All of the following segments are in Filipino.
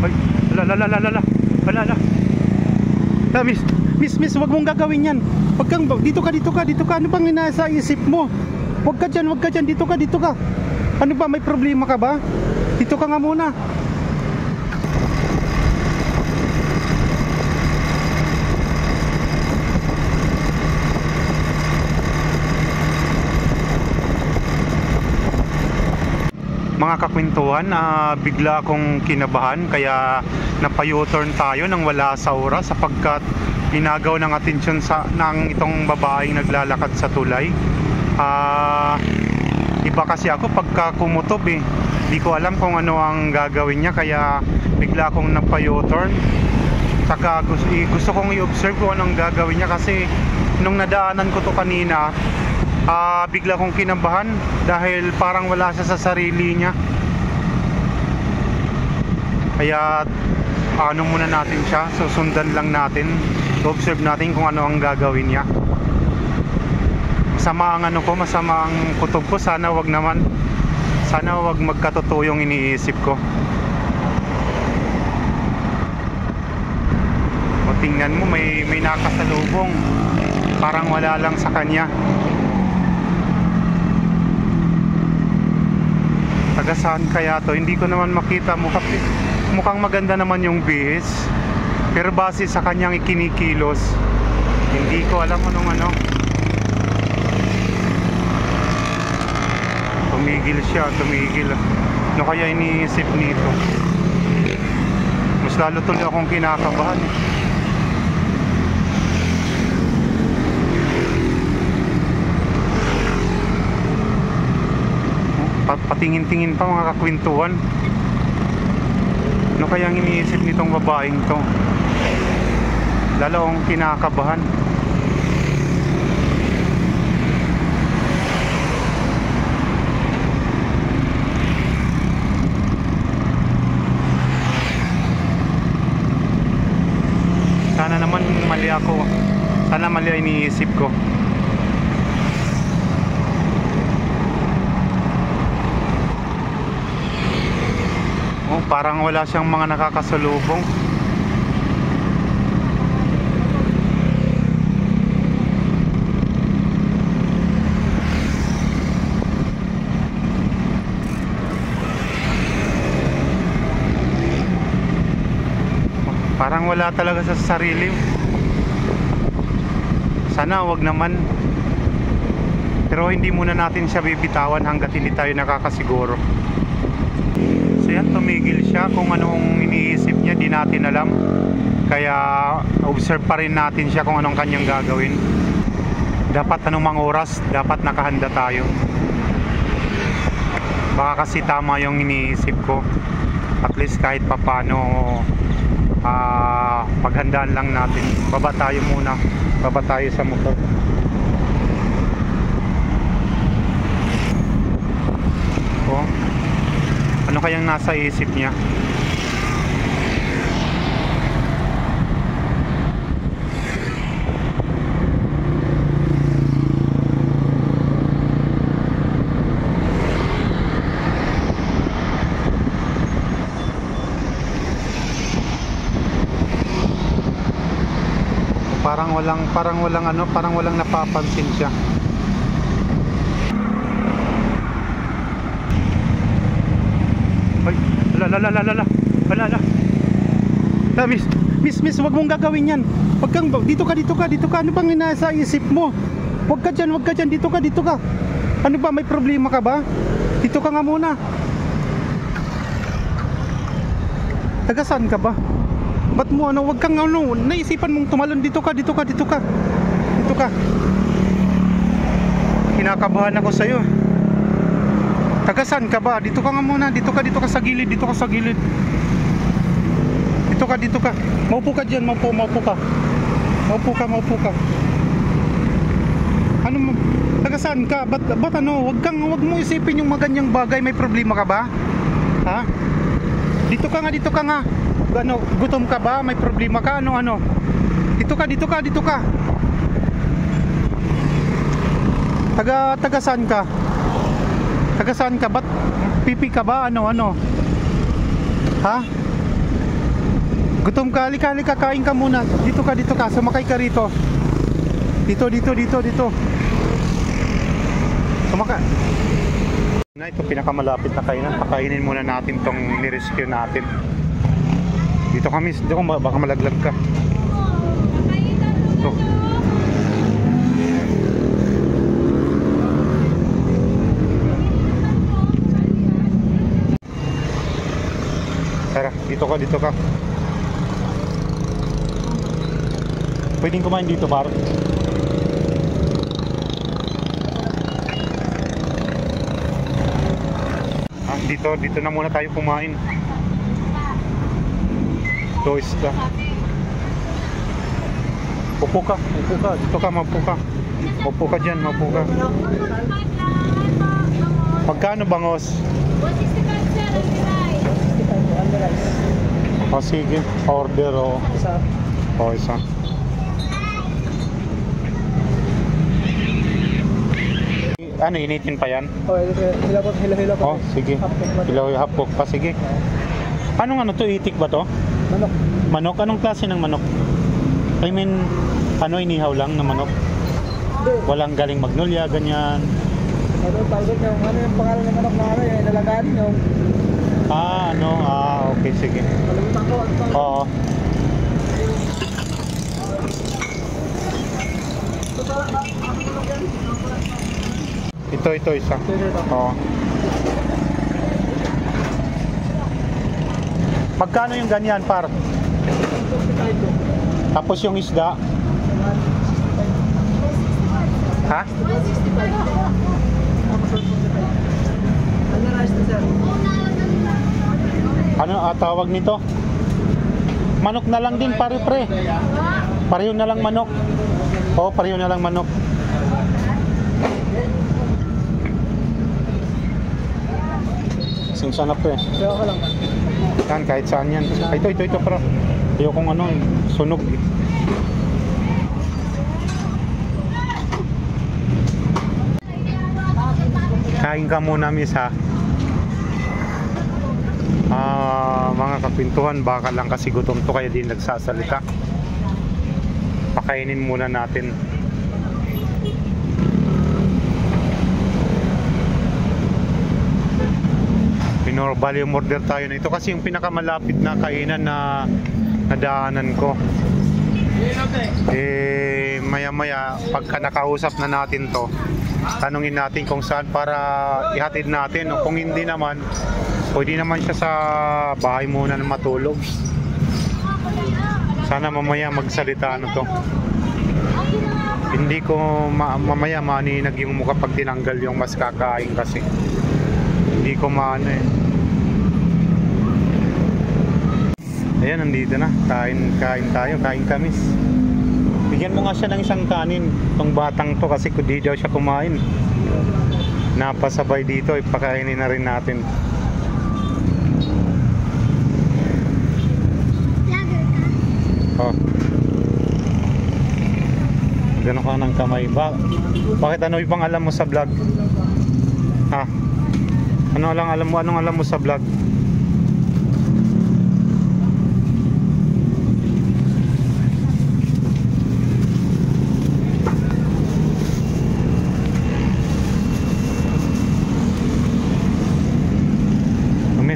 Ay, ala. Miss, wag mong gagawin yan. Wag kang, dito ka. Ano bang nasa isip mo? Wag ka dyan. Dito ka. Ano ba, may problema ka ba? Dito ka nga muna. Mga kakwentuhan, bigla akong kinabahan kaya napa-U-turn tayo nang wala sa oras sapagkat inagaw ng atensyon ng itong babaeng naglalakad sa tulay. Iba kasi ako pagka kumutob di ko alam kung ano ang gagawin niya kaya bigla akong napa-U-turn. Saka gusto kong i-observe kung anong gagawin niya kasi nung nadaanan ko to kanina, bigla kong kinabahan dahil parang wala siya sa sarili niya. Kaya ano muna natin siya, susundan lang natin, observe natin kung ano ang gagawin niya. Masama ang kutob ko, sana wag magkatotoo yung iniisip ko. O tingnan mo, may nakasalubong, parang wala lang sa kanya. Taga saan kaya to? Hindi ko naman makita. Mukhang maganda naman yung bihis, pero base sa kanyang ikinikilos, hindi ko alam anong ano. Tumigil siya. Ano kaya iniisip nito? Mas lalo tuloy akong kinakabahan. Patingin-tingin pa mga kakwentuhan. Ano kayang iniisip nitong babaeng to? Lalo akong kinakabahan. Sana naman mali ako. Sana mali ang iniisip ko. Parang wala siyang mga nakakasalubong. Parang wala talaga sa sarili. Sana wag naman. Pero hindi muna natin siya bibitawan hanggat hindi tayo nakakasiguro. So yan, tumigil siya. Kung anong iniisip niya, di natin alam. Kaya observe pa rin natin siya kung anong kanyang gagawin. Dapat anumang oras, dapat nakahanda tayo. Baka kasi tama yung iniisip ko. At least kahit papano, paghandaan lang natin. Baba tayo muna. Baba tayo sa motor. Ano kayang nasa isip niya? Parang walang napapansin siya. Ay, ala. Miss, wag mong gagawin yan. Wag kang, dito ka. Ano bang nasa isip mo? Wag ka dyan. Dito ka. Ano ba, may problema ka ba? Dito ka nga muna. Taga saan ka ba? Ba't mo wag kang naisipan mong tumalon. Dito ka. Kinakabahan ako sa'yo. Taga saan ka ba? Dito ka nga muna. Dito ka sa gilid. Dito ka. Maupo ka dyan. Maupo ka. Ano mo? Taga saan ka? Ba't wag mo isipin yung maganyang bagay. May problema ka ba? Ha? Dito ka nga. Gutom ka ba? May problema ka? Ano? Dito ka. Taga saan ka? Ba't pipi ka ba? Ano? Ha? Gutom ka, halika, halika, kain ka muna. Dito ka, sumakay ka rito. Dito. Sumakay. Na ito pinakamalapit na kainan. Pakainin muna natin tong nirescue natin. Dito kami, baka malaglag ka. Ito. Tara, dito ka. Pwedeng kumain dito, par. Dito na muna tayo kumain. Ito isda. Upo ka. Dito ka, maupo ka. Upo ka dyan. Pagkano bangos? 165 sir, on the rice. O sige, order o. Isa. Ano, initin pa yan? Hila pa. Oh, sige. Hapok pa, sige. Anong to? Itik ba to? Manok? Anong klase ng manok? I mean, inihaw lang na manok? Walang galing Magnolia, ganyan. Yung pangalan ng manok na yung nalagaan yung... okay, sige. Oo. Ito isa. Oo. Magkano yung ganyan, par? Tapos yung isda? Ha? Ano tawag nito? Manok na lang din, pare pre. Pareho na lang manok. Oo, pareho na lang manok. Pasensya na pre. Yan, kahit saan yan. Ito pero ayokong sunog. Kain ka muna, miss, ha. Mga kapintuhan, baka lang kasi gutom to kaya din nagsasalita. Pakainin muna natin. Bali umorder tayo na ito kasi yung pinakamalapit na kainan na nadaanan ko. Maya pagka nakausap na natin to, tanungin natin kung saan para ihatid natin. Kung hindi naman, pwede naman siya sa bahay muna na matulog. Sana mamaya magsalita to. Hindi ko mamaya maninag yung mukha pag tinanggal yung mas kakain kasi. Hindi ko Ayan, nandito na. Kain tayo, kain kamis. Bigyan mo nga siya ng isang kanin, tong batang to, kasi kung di daw siya kumain. Napasabay dito, ipakainin na rin natin. Oh. Gano'n ka ng kamay. Bakit ano ibang alam mo sa vlog? Ha? Anong alam mo sa vlog?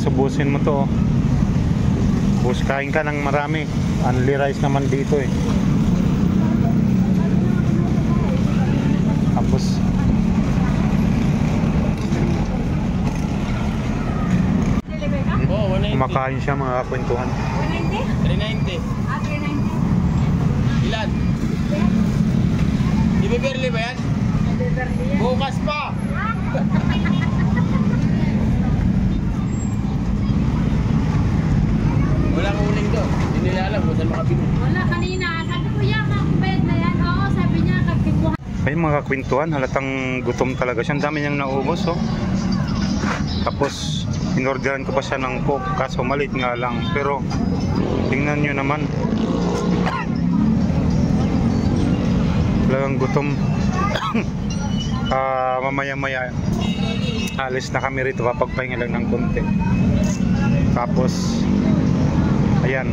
Subusin mo to. Bus, kain ka ng marami. Only rice naman dito eh. Tapos kumakain siya, mga kwentuhan. 390? 390. Ilan? Di Beverly ba yan? Bukas pa! Walang uling doon. Hindi nila alam kung saan makabili. Wala, kanina. Sabi ko, bayad na yan. Oo, sabi niya, kagkibuhan. Ay, mga kwentuhan, halatang gutom talaga siya. Ang dami niyang naubos, oh. Tapos inorderan ko pa siya ng Coke, kaso maliit nga lang. Pero tingnan nyo naman, talagang gutom. Mamaya-maya alis na kami rito, kapagpahinga lang ng konti. Tapos ayan, yan.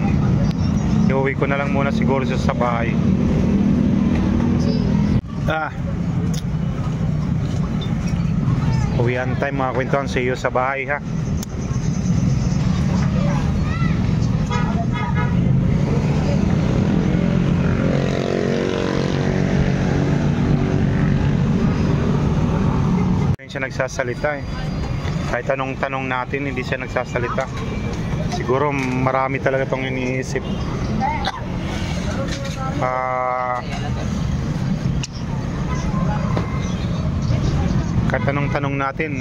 Iuwi ko na lang muna siguro siya sa bahay. Uwian time mga kwentuhan. See you sa bahay ha. Hindi siya nagsasalita eh. Kahit anong tanong natin, hindi siya nagsasalita. Siguro marami talaga itong iniisip. Kahit anong tanong natin,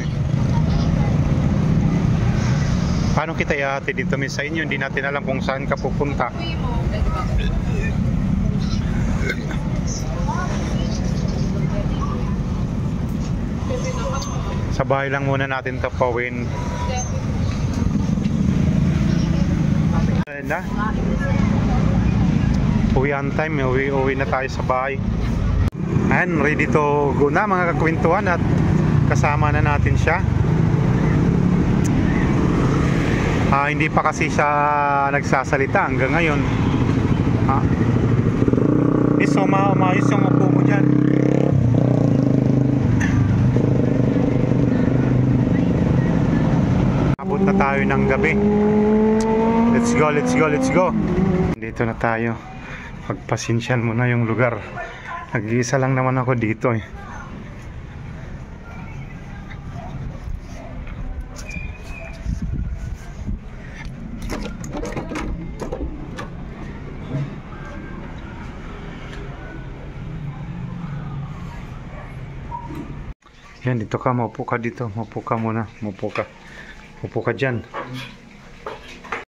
paano kita ihatid dito sa inyo? Hindi natin alam kung saan ka pupunta. Sa bahay lang muna natin tapawin. Na uwian time, uwi na tayo sa bahay. And ready to go na mga kakwentuhan, at kasama na natin siya. Hindi pa kasi siya nagsasalita hanggang ngayon. Umayos yung upo mo dyan. Abot na tayo ng gabi. Let's go, let's go, let's go. Dito na tayo. Pagpasensyan mo na yung lugar. Nag-iisa lang naman ako dito eh. Yan, dito ka, maupo ka dito. Maupo ka muna. Maupo ka dyan.